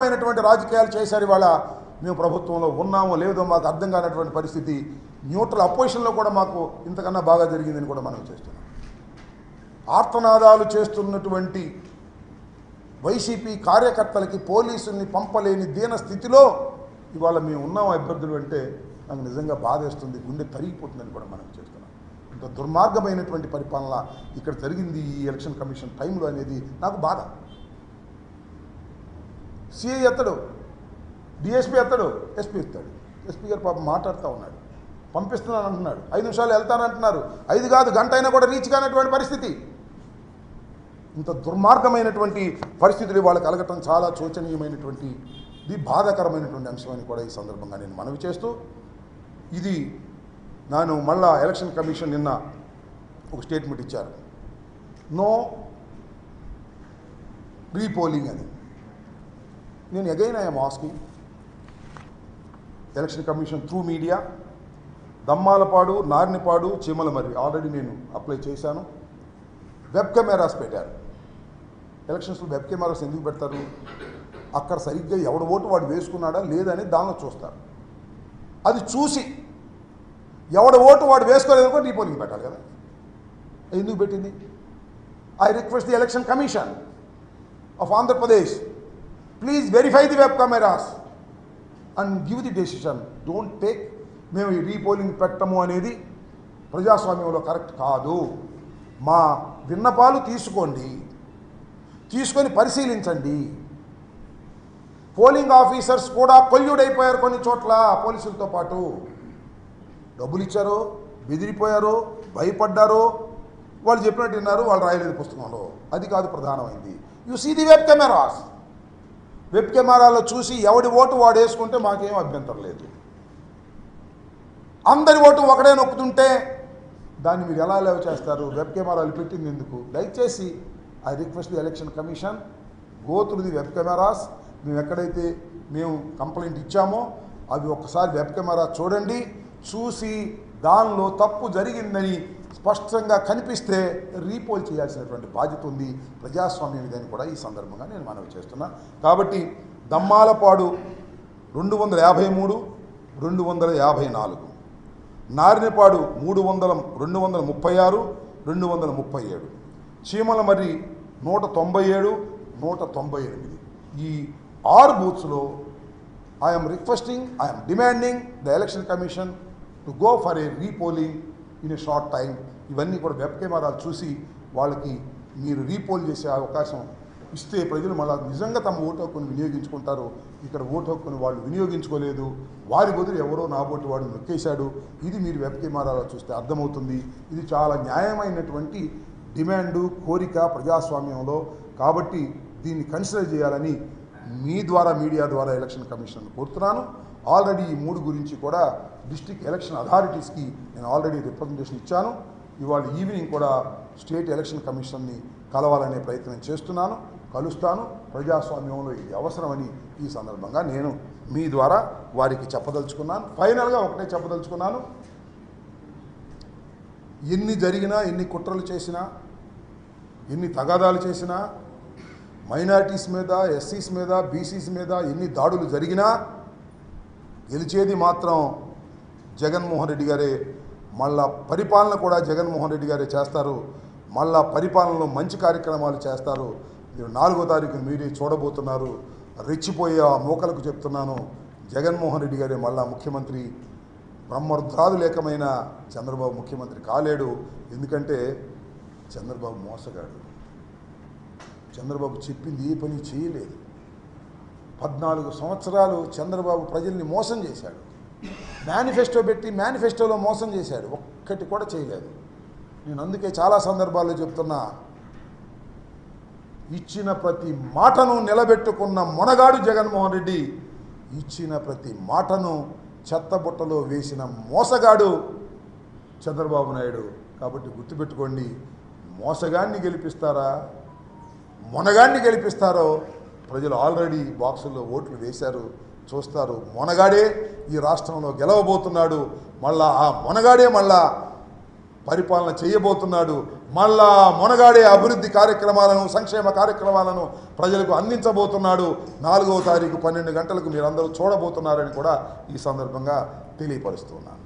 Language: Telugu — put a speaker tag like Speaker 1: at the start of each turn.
Speaker 1: దుర్మార్గమైనటువంటి రాజకీయాలు చేశారు. ఇవాళ మేము ప్రభుత్వంలో ఉన్నామో లేదో మాకు అర్థం కానటువంటి పరిస్థితి. న్యూట్రల్ అపోజిషన్లో కూడా మాకు ఇంతకన్నా బాగా జరిగిందని కూడా మనం చేస్తున్నాం. ఆర్తనాదాలు చేస్తున్నటువంటి వైసీపీ కార్యకర్తలకి పోలీసుల్ని పంపలేని దీన స్థితిలో ఇవాళ మేము ఉన్నాం అభ్యర్థులు అంటే నాకు నిజంగా బాధేస్తుంది, గుండె తరిగిపోతుందని కూడా మనం చేస్తున్నాం. ఇంత దుర్మార్గమైనటువంటి పరిపాలన ఇక్కడ జరిగింది ఈ ఎలక్షన్ కమిషన్ టైంలో అనేది నాకు బాధ. సిఐ ఎత్తడు, డిఎస్పీ ఎత్తడు, ఎస్పీ ఎత్తాడు. ఎస్పీ గారు పాపం మాట్లాడుతూ ఉన్నాడు, పంపిస్తున్నాను అంటున్నాడు, 5 నిమిషాలు వెళ్తానంటున్నారు, 5 కాదు గంట అయినా కూడా రీచ్ కానటువంటి పరిస్థితి. ఇంత దుర్మార్గమైనటువంటి పరిస్థితులు వాళ్ళకి కలగటం చాలా శోచనీయమైనటువంటి బాధాకరమైనటువంటి అంశం అని కూడా ఈ సందర్భంగా నేను మనవి చేస్తూ, ఇది నేను మళ్ళా ఎలక్షన్ కమిషన్ నిన్న ఒక స్టేట్మెంట్ ఇచ్చారు, నో రీపోలింగ్ అని. నేను again I'm asking election commission through media, Dammalapadu, Narnipadu, Cheemalamarri already నేను అప్లై చేశాను. వెబ్ కెమెరాస్ పెట్టారు. ఎలక్షన్స్లో వెబ్ కెమెరాస్ ఎందుకు పెడతారు? అక్కడ సరిగ్గా ఎవడ ఓటు వాడు వేసుకున్నాడా లేదా అని దానిలో చూస్తారు. అది చూసి ఎవడ ఓటు వాడు వేసుకోలేదు కూడా రీపోలింగ్ పెట్టాలి కదా. ఎందుకు పెట్టింది? I request the election commission of Andhra Pradesh, please verify the web cameras and give the decision. Don't take మేము ఈ రీపోలింగ్ పెట్టము అనేది ప్రజాస్వామ్యంలో కరెక్ట్ కాదు. మా విన్నపాలు తీసుకోండి, తీసుకొని పరిశీలించండి. పోలింగ్ ఆఫీసర్స్ కూడా కొల్యూడైపోయారు కొన్ని చోట్ల పోలీసులతో పాటు. డబ్బులు ఇచ్చారో, బెదిరిపోయారో, భయపడ్డారో, వాళ్ళు చెప్పినట్టు విన్నారు, వాళ్ళు రాయలేదు పుస్తకంలో. అది కాదు ప్రధానమైంది. You see the web cameras. Web కెమెరాలో చూసి ఎవడి ఓటు వాడు వేసుకుంటే మాకేం అభ్యంతరం లేదు. అందరి ఓటు ఒకడే నొక్కుతుంటే దాన్ని మీరు ఎలా లేవ చేస్తారు? వెబ్ కెమెరాలు పెట్టింది ఎందుకు? దయచేసి I request the election commission, go through the web cameras. మేము ఎక్కడైతే మేము కంప్లైంట్ ఇచ్చామో అవి ఒక్కసారి వెబ్ కెమెరా చూడండి. చూసి దానిలో తప్పు జరిగిందని స్పష్టంగా కనిపిస్తే రీపోల్ చేయాల్సినటువంటి బాధ్యత ఉంది ప్రజాస్వామ్యం ఇదని కూడా ఈ సందర్భంగా నేను మనవి చేస్తున్నా. కాబట్టి దమ్మాలపాడు 253, 254, నారినపాడు 236, 237, చీమలమర్రి 197, 198. ఈ 6 బూత్స్లో I'm requesting, I'm demanding the election commission to go for a repolling in a short time. ఇవన్నీ కూడా వెబ్ కెమెరాలు చూసి వాళ్ళకి మీరు రీపోల్ చేసే అవకాశం ఇస్తే ప్రజలు మళ్ళీ నిజంగా తమ ఓటు హక్కును వినియోగించుకుంటారు. ఇక్కడ ఓటు హక్కును వాళ్ళు వినియోగించుకోలేదు, వారి బదులు ఎవరో నా ఓటు వాడు నొక్కేశాడు. ఇది మీరు వెబ్ కెమెరాలో చూస్తే అర్థమవుతుంది. ఇది చాలా న్యాయమైనటువంటి డిమాండు, కోరిక ప్రజాస్వామ్యంలో. కాబట్టి దీన్ని కన్సిడర్ చేయాలని మీ ద్వారా, మీడియా ద్వారా ఎలక్షన్ కమిషన్ కోరుతున్నాను. ఆల్రెడీ ఈ 3 గురించి కూడా డిస్ట్రిక్ట్ ఎలక్షన్ అథారిటీస్కి నేను ఆల్రెడీ రిప్రజెంటేషన్ ఇచ్చాను. ఇవాళ ఈవినింగ్ కూడా స్టేట్ ఎలక్షన్ కమిషన్ని కలవాలనే ప్రయత్నం చేస్తున్నాను, కలుస్తాను. ప్రజాస్వామ్యంలో ఇది అవసరమని ఈ సందర్భంగా నేను మీ ద్వారా వారికి చెప్పదలుచుకున్నాను. ఫైనల్గా ఒకటే చెప్పదలుచుకున్నాను, ఎన్ని జరిగినా, ఎన్ని కుట్రలు చేసినా, ఎన్ని తగాదాలు చేసినా, మైనారిటీస్ మీద, ఎస్సీస్ మీద, బీసీస్ మీద ఎన్ని దాడులు జరిగినా గెలిచేది మాత్రం జగన్మోహన్ రెడ్డి గారే. మళ్ళా పరిపాలన కూడా జగన్మోహన్ రెడ్డి గారే చేస్తారు. మళ్ళా పరిపాలనలో మంచి కార్యక్రమాలు చేస్తారు. మీరు 4వ తారీఖున మీరే చూడబోతున్నారు. రెచ్చిపోయే ఆ మోకలకు చెప్తున్నాను, జగన్మోహన్ రెడ్డి గారే మళ్ళా ముఖ్యమంత్రి. బ్రహ్మరుద్రాదులేకమైన చంద్రబాబు ముఖ్యమంత్రి కాలేడు. ఎందుకంటే చంద్రబాబు మోసగాడు. చంద్రబాబు చెప్పింది ఏ పని చేయలేదు. 14 సంవత్సరాలు చంద్రబాబు ప్రజల్ని మోసం చేశాడు. మేనిఫెస్టో పెట్టి మేనిఫెస్టోలో మోసం చేశాడు, ఒక్కటి కూడా చేయలేదు. నేను అందుకే చాలా సందర్భాల్లో చెప్తున్నా, ఇచ్చిన ప్రతి మాటను నిలబెట్టుకున్న మొనగాడు జగన్మోహన్ రెడ్డి. ఇచ్చిన ప్రతి మాటను చెత్తబుట్టలో వేసిన మోసగాడు చంద్రబాబు నాయుడు. కాబట్టి గుర్తుపెట్టుకోండి, మోసగాన్ని గెలిపిస్తారా, మొనగాన్ని గెలిపిస్తారో ప్రజలు ఆల్రెడీ బాక్సుల్లో ఓట్లు వేశారు, చూస్తారు. మొనగాడే ఈ రాష్ట్రంలో గెలవబోతున్నాడు. మళ్ళా ఆ మొనగాడే మళ్ళా పరిపాలన చేయబోతున్నాడు. మళ్ళా మొనగాడే అభివృద్ధి కార్యక్రమాలను సంక్షేమ కార్యక్రమాలను ప్రజలకు అందించబోతున్నాడు. 4వ తారీఖు 12 గంటలకు మీరందరూ చూడబోతున్నారని కూడా ఈ సందర్భంగా తెలియపరుస్తున్నాను.